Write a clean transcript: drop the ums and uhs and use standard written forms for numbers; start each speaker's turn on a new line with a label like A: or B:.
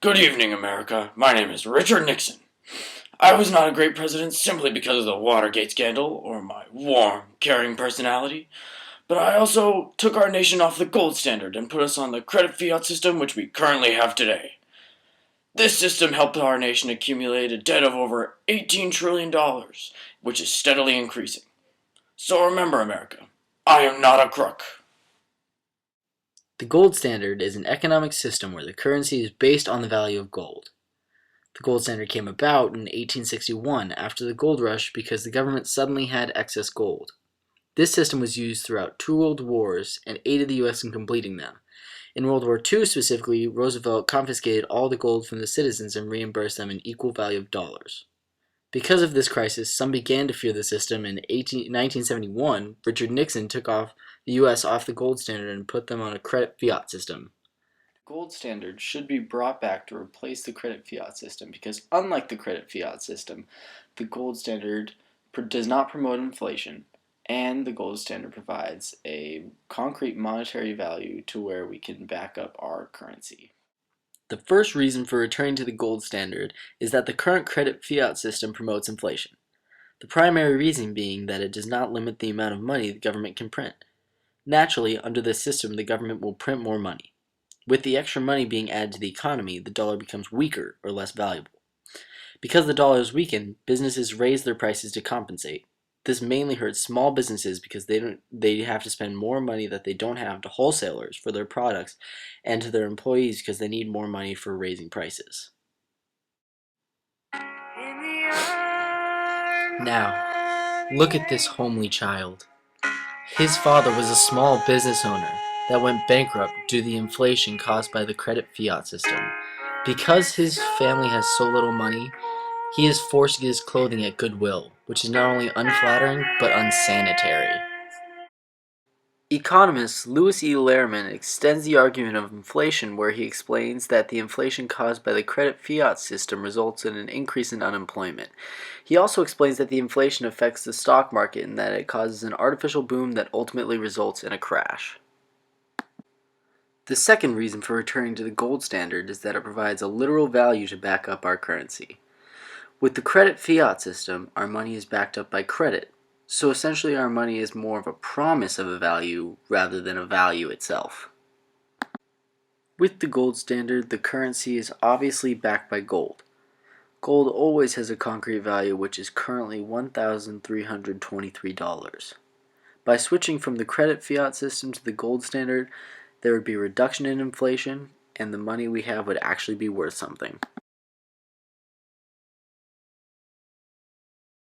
A: Good evening, America. My name is Richard Nixon. I was not a great president simply because of the Watergate scandal or my warm, caring personality, but I also took our nation off the gold standard and put us on the credit fiat system which we currently have today. This system helped our nation accumulate a debt of over $18 trillion, which is steadily increasing. So remember, America, I am not a crook.
B: The gold standard is an economic system where the currency is based on the value of gold. The gold standard came about in 1861 after the gold rush because the government suddenly had excess gold. This system was used throughout two world wars and aided the U.S. in completing them. In World War II specifically, Roosevelt confiscated all the gold from the citizens and reimbursed them in equal value of dollars. Because of this crisis, some began to fear the system. In 1971, Richard Nixon took the U.S. off the gold standard and put them on a credit fiat system. The gold standard should be brought back to replace the credit fiat system because, unlike the credit fiat system, the gold standard does not promote inflation, and the gold standard provides a concrete monetary value to where we can back up our currency. The first reason for returning to the gold standard is that the current credit fiat system promotes inflation. The primary reason being that it does not limit the amount of money the government can print. Naturally, under this system, the government will print more money. With the extra money being added to the economy, the dollar becomes weaker or less valuable. Because the dollar is weakened, businesses raise their prices to compensate. This mainly hurts small businesses because they have to spend more money that they don't have to wholesalers for their products and to their employees because they need more money for raising prices. Now, look at this homely child. His father was a small business owner that went bankrupt due to the inflation caused by the credit fiat system. Because his family has so little money, he is forced to get his clothing at Goodwill, which is not only unflattering, but unsanitary. Economist Louis E. Lehrman extends the argument of inflation where he explains that the inflation caused by the credit fiat system results in an increase in unemployment. He also explains that the inflation affects the stock market and that it causes an artificial boom that ultimately results in a crash. The second reason for returning to the gold standard is that it provides a literal value to back up our currency. With the credit fiat system, our money is backed up by credit. So essentially our money is more of a promise of a value rather than a value itself. With the gold standard, the currency is obviously backed by gold. Gold always has a concrete value which is currently $1,323. By switching from the credit fiat system to the gold standard, there would be a reduction in inflation and the money we have would actually be worth something.